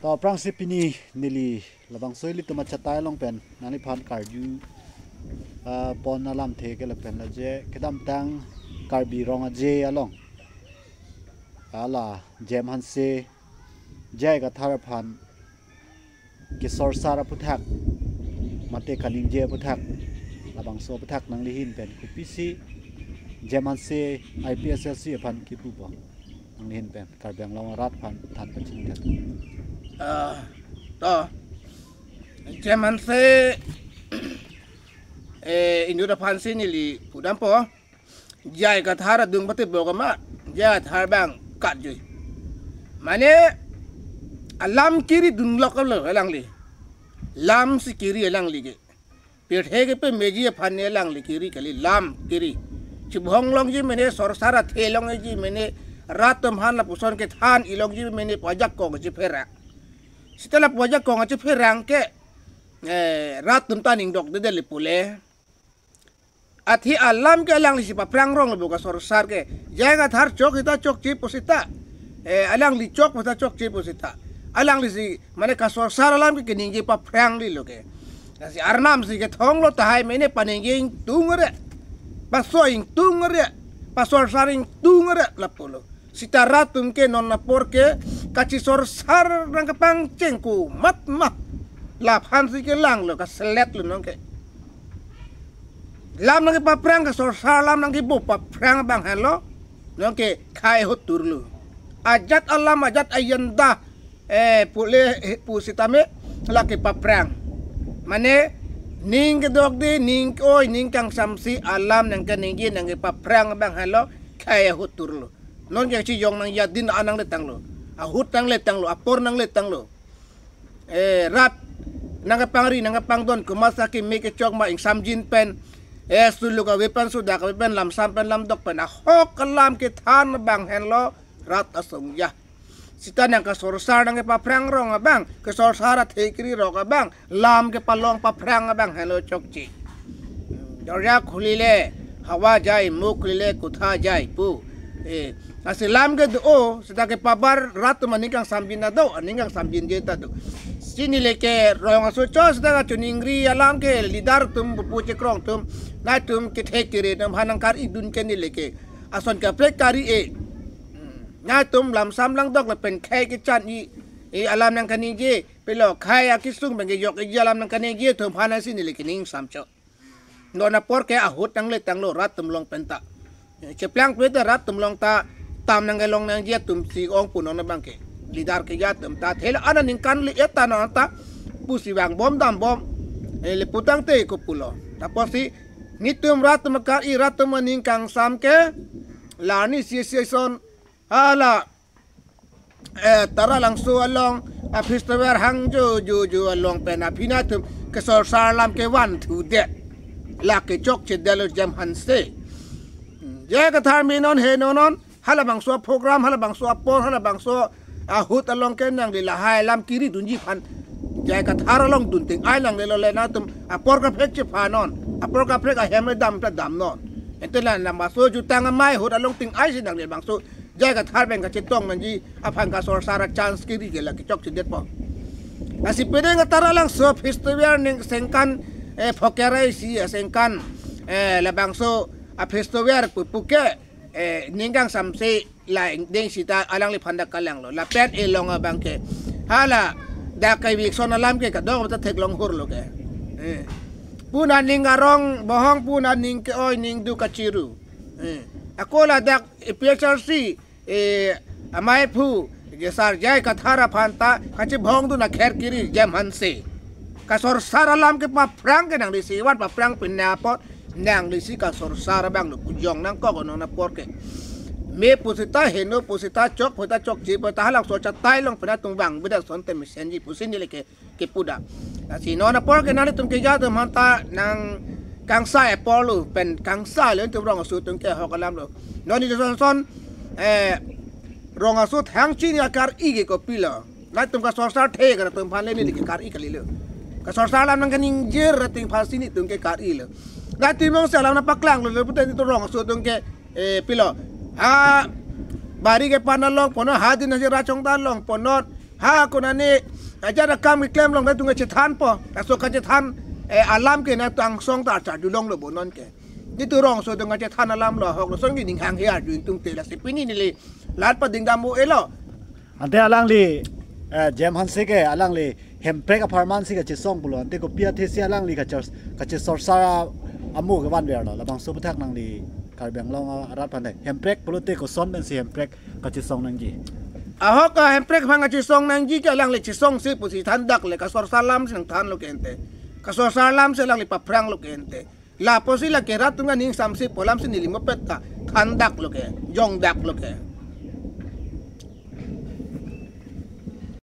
ต่อพรังสิปินีนิลีระบังซอยลิตมาชัดตายลงเป็นนันนิพันการยูปอนนาลามเทกละเป็นละเจกระดำตังการบีรองเจอลงอาเจมฮันเซเจกับทารพันกิสอร์สารพุทธักมาเตคันิงเจพุทธักระบังโซพุทธักนังลิหินเป็นคุปิซีเจมฮันเซIPSLCพันกิปุบนังลิหินเป็นการแบ่งรองรัฐพันทันเป็นจริงกันต่อเจมันเซอินดูดพันซินิลีผู้ดำปอยายกระทาระดึงปฏิบัติกรรมยายทาร์บังกัดจุยมันเนี่ยลำคิริดุนล็อกกันเลยลังลีลำสิคิริลังลีเกเปิดเฮกเป็นเมจิพันเนี่ยลังลีคิริกันลีลำคิริชิบฮองลองจีมันเนี่ยสอร์สาระเทลองจีมันเนี่ยรัตมหันละผู้สอนเกทานอีลองจีมันเนี่ยปจักกองจีเพระsetelah pojak kong aja perang ke ratum taning dok de deli pule athi alam ke alang lisi pa perang rong lebu ka sorsar ke jaga thar chok ita chok chi posita alang li chok posita chok chi posita alang lisi mane ka sorsar alam ke ninggi pa perang li lo ke si arnam si ke thong lo tahai mene paninggi tungre pasoing tungre pasorsaring tungre lapulo sita ratum ke non napor ke kaci sorsar nang kapang cengku mat lap hansi ke lang lo ka selet lo nang ke lam nang pa prang ka sorsar lam nang bu pa prang bang hello nang ke khai hotur lo ajat alam ajat ayanda pule pusitame laki pa prang mane ning ke dog di ning oi ning kang samsi alam nang ke ningi nang pa prang bang hello khai hotur lo non yang si yong nang yadin anang letang lo ahut nang letang lo apor nang letang lo rat nang pangri nang pangdon kumasaki make chok ma ing samjin pen sulu ka wepan sudah ka wepan lam sampen lam dok pen ahok kalam ke than bang hen lo rat asong ya sita nang ka sorsar nang pa prang rong abang ke sorsar thekri ro ka bang lam ke palong pa prang abang hen lo chokchi dorya khulile hawa jai muklile kutha jai pu asilam ke do sita ke pabar rat manikang sambin na do aningang sambin jeta do sini leke royong aso cho sita ka chuningri alam ke lidar tum puche krong tum na tum ke thekire nam hanang kar idun ke ni leke ason ka prek kari na tum lam sam lang dok la pen khai ke chan i alam nang kani je pelo khai akisung bang yok e alam nang kani je tum hana sini leke ning samcho no na por ke ahut nang le tang lo rat tum long penta ceplang peta rat tum long ta tam nang gelong nang dia tum si ong punon na bangke lidar ke ya tum ta thela ana ning kan li eta na ta pusi bang bom dam bom le putang te ko pulo tapos si nitum rat makar i rat maning kang sam ke lani si son ala tara lang so along a festival hang jo along pena pinatum ke sor salam ke wan thu de la ke chok che delo jam hanse jaga thar minon he nonon hala bang so program hala bang so por hala bang so ahut along ken nang di lahai lam kiri dunji phan jaga thar along dun ting ai lang le le na tum apor ka phek che phanon apor ka phek a hem dam ta dam non entelan na maso ju tang mai hut along ting ai sin nang le bang so jaga thar bang ka chetong man ji aphan ka sor sara chance kiri ge la ki chok che det po asi pede nga tara lang so festival ning sengkan phokerai si sengkan la bang so a festival puke ninggang samse la ding sita alang li phanda kalang lo la pet e longa bangke hala da kai wik son alam ke ka dong ta thek long hur lo ke puna ningarong bohong puna ning ke oi ning du kachiru akola dak PHRC amai phu gesar jai ka thara phanta kachi bhong du na kher kiri jam hanse ka sor sar alam ke pa prang ke nang di siwat pa prang pinna pot nang lisi ka sorsara bang lu kujong nang ko no na porke me pusita heno pusita chok ji pata halak so chatai long pada tung bang beda son te mesenji pusin ni leke ke puda asi no na porke nali tum ke ja tum hanta nang kang sa e porlu pen kang sa le tum rong su tum ke hokalam lo no ni son rong su thang chi ni akar ige ko pila na tum ka sorsar the ga tum phan le ni ke kar i kali lo ka sorsar lam nang kaning jer ting phasi ni tum ke kar i lo dati mong salam na paklang lo putai itu rong so tung ke pilo bari ke panalong pono hadin na si rachong talong ponot ha ko na ni aja da kam klem long da tunga chetan po so ka chetan alam ke na tang song ta cha du long lo bonon ke ni tu rong so tunga chetan alam lo hok lo song ni ning hang hia du tung te la sipini ni le lat pa ding damu elo ante alang li jam han se ke alang li hemprek apartment si ka chi song pulo ante ko pia the si alang li ka chi sor sara amu ke wan wer lo labang so pathak nang li kar beng long arat pan hemprek pulo te ko son ben si hemprek ka chi song nang ji ahok ka hemprek hanga chi song nang ji ka lang le chi song si pu si thandak le ka sor salam sing than lo kente ka sor salam se lang li pa prang lo kente la po sila ke rat tunga ning sam si polam si nilimo pet ka thandak lo ke jong dak lo ke